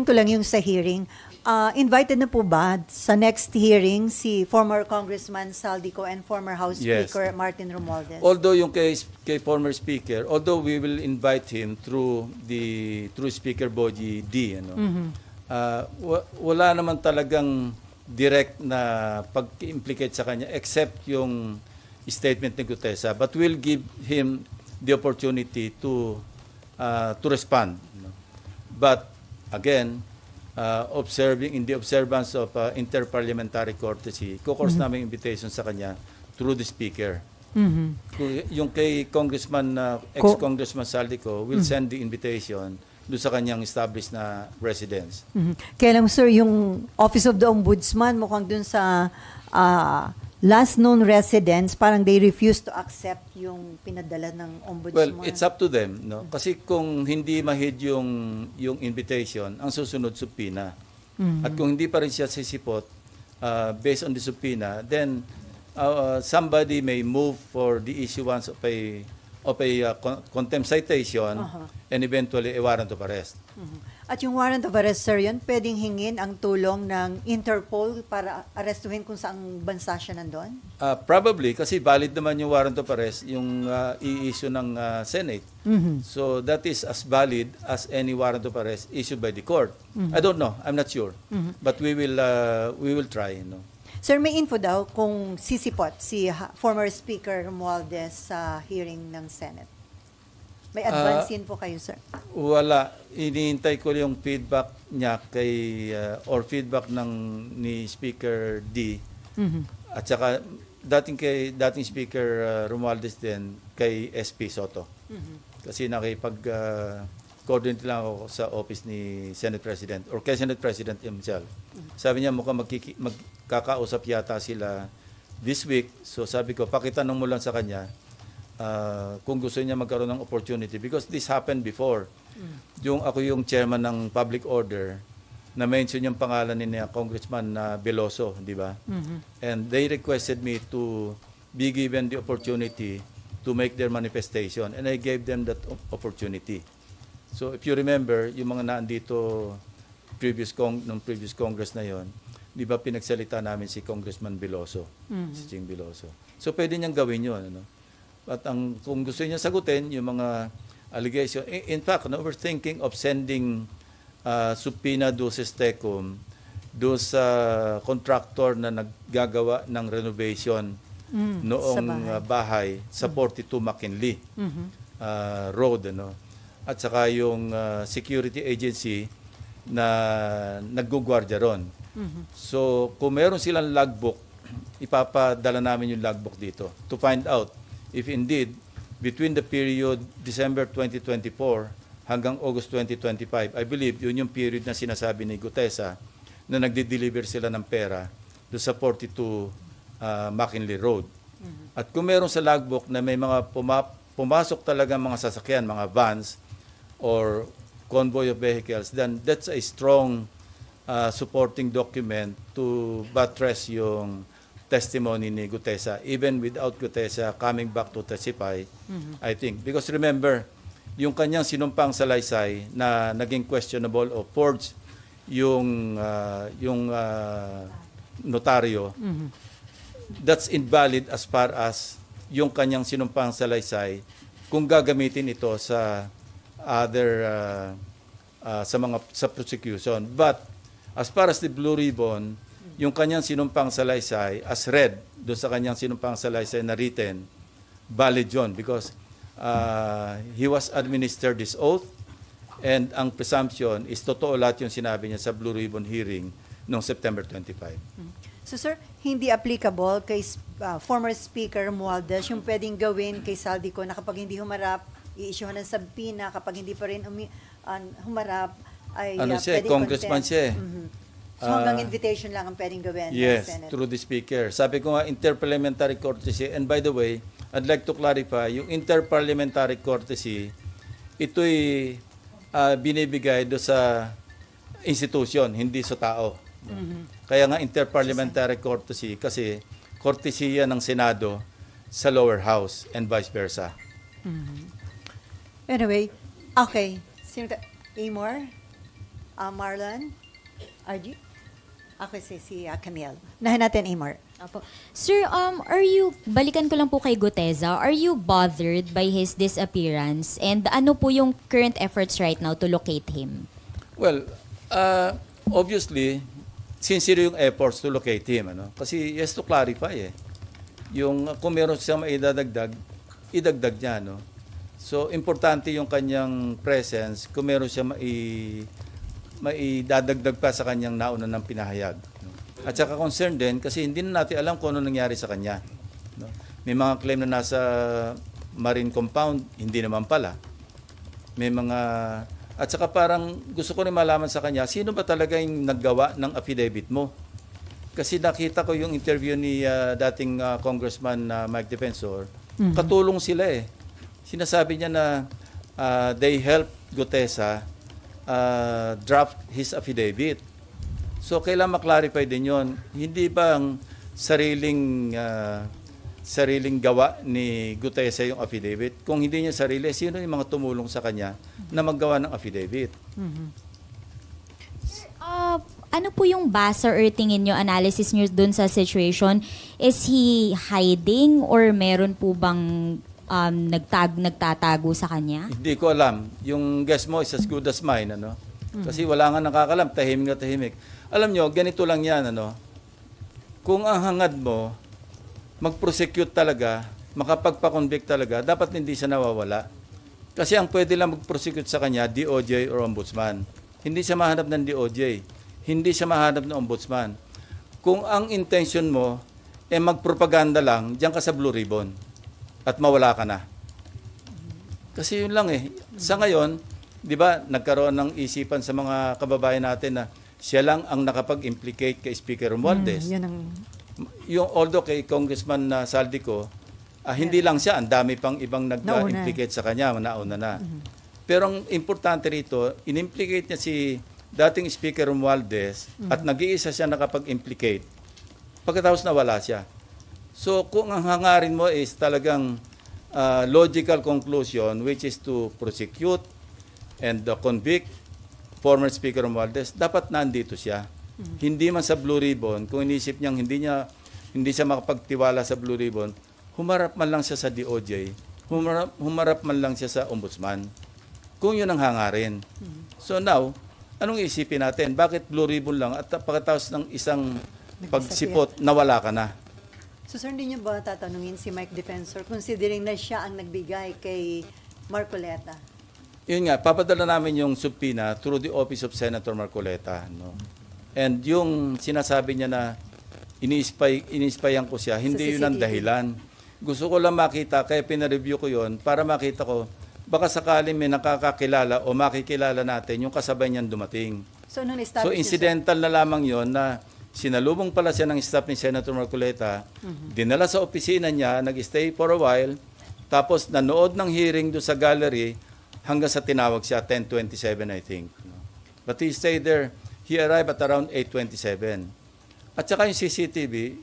tatanungin ko lang yung sa hearing. Invited na po ba sa next hearing si former Congressman Saldico and former House Speaker Martin Romualdez? Although yung kay former Speaker, although we will invite him through Speaker Bogie D, wala naman talagang direct na pag-implicate sa kanya except yung statement ni Gutesa, but we'll give him the opportunity to respond. But again, observing in the observance of interparliamentary courtesy, kukors namin invitation sa kanya through the Speaker. Yung kay Congressman, ex-Congressman Saldico, will send the invitation doon sa kanyang established na residence. Kaya lang sir, yung Office of the Ombudsman, mukhang dun sa last known residents, parang they refuse to accept yung pinadala ng Ombudsman. Well, it's up to them, no? Kasi kung hindi mahid yung invitation, ang susunod subpoena. At kung hindi pa rin siya sisipot based on the subpoena, then somebody may move for the issuance of a contempt citation and eventually a warrant of arrest. At yung warrant of arrest, sir, yun, pwedeng hingin ang tulong ng Interpol para arestuhin kung saang bansa siya nandun? Probably, kasi valid naman yung warrant of arrest, yung i-issue ng Senate. So that is as valid as any warrant of arrest issued by the court. I don't know, I'm not sure. But we will try. No? Sir, may info daw kung sisipot si former Speaker Romualdez sa hearing ng Senate. May advance info kayo, sir? Wala. Iniintay ko yung feedback niya or feedback ni Speaker D. At saka dating Speaker Romualdez din kay SP Soto. Kasi nakipag-coordinate lang ako sa office ni Senate President or kay Senate President himself. Sabi niya mukhang magkakausap yata sila this week. So sabi ko, pakitanong mo lang sa kanya kung gusto niya magkaroon ng opportunity because this happened before. Ako yung chairman ng public order na mention yung pangalan ni Congressman Veloso, di ba? And they requested me to be given the opportunity to make their manifestation and I gave them that opportunity. So if you remember, yung mga naandito previous Congress na yon, di ba pinagsalita namin si Congressman Veloso, si Ching Veloso. So pwede niyang gawin yun, ano? At kung gusto niya sagutin yung mga allegation, in fact, we're thinking of sending subpoena duces tecum do sa contractor na naggagawa ng renovation noong bahay sa 42 McKinley Road, ano? At saka yung security agency na naggugwardya ron. So, kung meron silang logbook, ipapadala namin yung logbook dito to find out if indeed, between the period December 2024 hanggang August 2025, I believe yun yung period na sinasabi ni Gutesa na nagde-deliver sila ng pera doon sa 42 McKinley Road. At kung meron sa logbook na may mga pumasok talaga mga sasakyan, mga vans or convoy of vehicles, then that's a strong supporting document to buttress yung testimony ni Gutesa, even without Gutesa coming back to testify, I think. Because remember, yung kanyang sinumpang salaysay na naging questionable o forged yung notaryo, that's invalid as far as yung kanyang sinumpang salaysay kung gagamitin ito sa other sa prosecution. But as far as the Blue Ribbon, yung kanyang sinumpang salaysay as read doon sa kanyang sinumpang salaysay na written, valid yun because he was administered this oath and ang presumption is totoo lahat yung sinabi niya sa Blue Ribbon hearing noong September 25. So sir, hindi applicable kay former Speaker Romualdez yung pwedeng gawin kay Saldico na kapag hindi humarap, i-issue ng subpoena, kapag hindi pa rin humarap, ay siya, congressman siya. So hanggang invitation lang ang pwedeng gawin yes, ng Senate. Through the Speaker. Sabi ko nga, interparliamentary courtesy. And by the way, I'd like to clarify, yung interparliamentary courtesy, ito'y binibigay do sa institution, hindi sa tao. Kaya nga interparliamentary courtesy kasi courtesy ng Senado sa lower house and vice versa. Anyway, okay. Amor? Marlon? RG? Ako si Camille. Nahin natin, Amar. Opo. Sir, balikan ko lang po kay Guteza. Are you bothered by his disappearance? And ano po yung current efforts right now to locate him? Well, obviously, sincere yung efforts to locate him. Ano? Kasi he has to clarify Yung kung meron siyang maidadagdag, idagdag niya. No? So, importante yung kanyang presence kung meron siyang maidadagdag pa sa kanyang nauna ng pinahayag. No? At saka concerned din kasi hindi na natin alam kung ano nangyari sa kanya. No? May mga claim na nasa marine compound, hindi naman pala. May mga... At saka parang gusto ko rin malaman sa kanya, sino ba talaga yung naggawa ng affidavit mo? Kasi nakita ko yung interview ni dating Congressman Mike Defensor, katulong sila Sinasabi niya na they helped Gutesa draft his affidavit. So, kailangan maklarify din yon. Hindi bang sariling gawa ni Gutesa yung affidavit? Kung hindi niya sarili, sino yung mga tumulong sa kanya na maggawa ng affidavit? Ano po yung basa or tingin nyo, analysis nyo dun sa situation? Is he hiding or meron po bang nagtatago sa kanya? Hindi ko alam. Yung guess mo is as good as mine. Ano? Kasi wala nga nakakalam, tahimik na tahimik. Alam nyo, ganito lang yan. Ano? Kung ang hangad mo, mag-prosecute talaga, makapagpa-convict talaga, dapat hindi siya nawawala. Kasi ang pwede lang mag-prosecute sa kanya, DOJ or Ombudsman. Hindi siya mahanap ng DOJ. Hindi siya mahanap ng Ombudsman. Kung ang intention mo, magpropaganda lang, diyan ka sa Blue Ribbon at mawala ka na. Kasi yun lang Sa ngayon, di ba, nagkaroon ng isipan sa mga kababayan natin na siya lang ang nakapag-implicate kay Speaker Romualdez. Although kay Congressman Saldico, hindi lang siya, ang dami pang ibang nag-implicate sa kanya, nauna na. Pero ang importante rito, in-implicate niya si dating Speaker Romualdez at nag-iisa siya nakapag-implicate. Pagkatapos nawala siya. So kung ang hangarin mo is talagang logical conclusion, which is to prosecute and convict former Speaker Romualdez, dapat nandito siya. Hindi man sa Blue Ribbon, kung inisip niyang hindi siya makapagtiwala sa Blue Ribbon, humarap man lang siya sa DOJ, humarap man lang siya sa Ombudsman. Kung yun ang hangarin. So now, anong isipin natin? Bakit Blue Ribbon lang at pagkatapos ng isang pagsipot, nawala ka na? So sir, hindi niyo ba tatanungin si Mike Defensor considering na siya ang nagbigay kay Marcoleta? Yun nga, papadala namin yung subpoena through the office of Senator Marcoleta. No? And yung sinasabi niya na iniispayan ko siya, hindi yun ang dahilan. Gusto ko lang makita, kaya pinareview ko yun, para makita ko, baka sakaling may nakakakilala o makikilala natin yung kasabay niyan dumating. So incidental na lamang yon na sinalubong pala siya ng staff ni Senator Marcoleta, dinala sa opisina niya, nag-stay for a while, tapos nanood ng hearing doon sa gallery hanggang sa tinawag siya, 10:27 I think. But he stayed there. He arrived at around 8:27. At saka yung CCTV,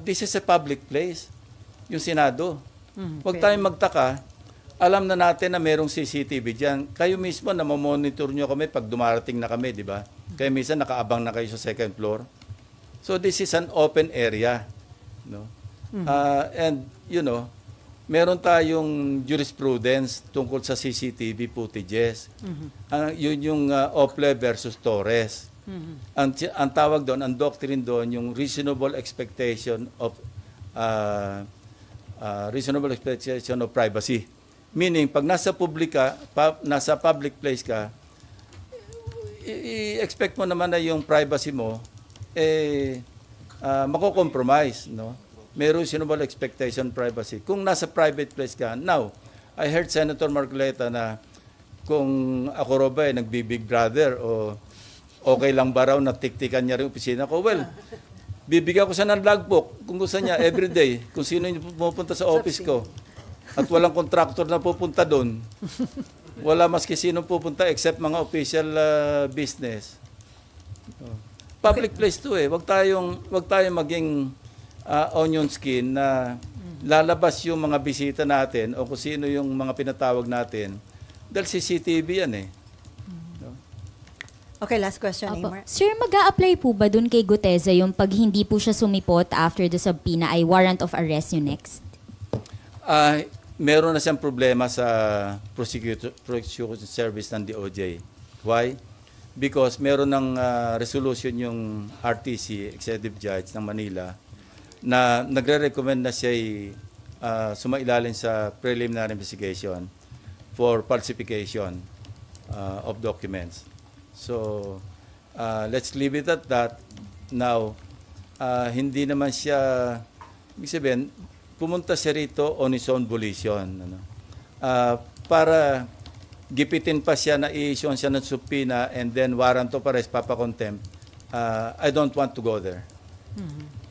this is a public place, yung Senado. Huwag tayong magtaka, alam na natin na merong CCTV dyan. Kayo mismo na mamonitor nyo kami pag dumarating na kami, di ba? Kaya minsan nakaabang na kayo sa second floor. So this is an open area. No? And, meron tayong jurisprudence tungkol sa CCTV footages. Yun yung Ople versus Torres. Ang tawag doon, ang doctrine doon, yung reasonable expectation of privacy. Meaning, pag nasa public place ka, i-expect mo naman na yung privacy mo mako-compromise, no? May reasonable expectation privacy. Kung nasa private place ka, now, I heard Senator Marcoleta na kung ako ba nagbi-Big Brother o okay lang ba raw na tiktikan niya rin opisina ko, well, bibigyan ko siya ng logbook kung gusto niya everyday, kung sino yung pupunta sa office ko. At walang contractor na pupunta doon. Wala maski sino pupunta except mga official business. Public place to Wag tayong maging onion skin na lalabas yung mga bisita natin o kung sino yung mga pinatawag natin. Dahil CCTV yan . Okay, last question, Opo. Amar. Sir, mag-a-apply po ba dun kay Guteza yung pag hindi po siya sumipot after the subpoena ay warrant of arrest yung next? Meron na siyang problema sa prosecution service ng DOJ. Why? Because meron ng resolution yung RTC, Executive Judge ng Manila, na nagre-recommend na siya sumailalim sa preliminary investigation for falsification of documents. So, let's leave it at that. Now, hindi naman siya, ibig sabihin, pumunta siya rito on his own volition. Para gipitin pa siya na i-issue siya ng subpoena and then warrant of arrest, papa-contempt, I don't want to go there.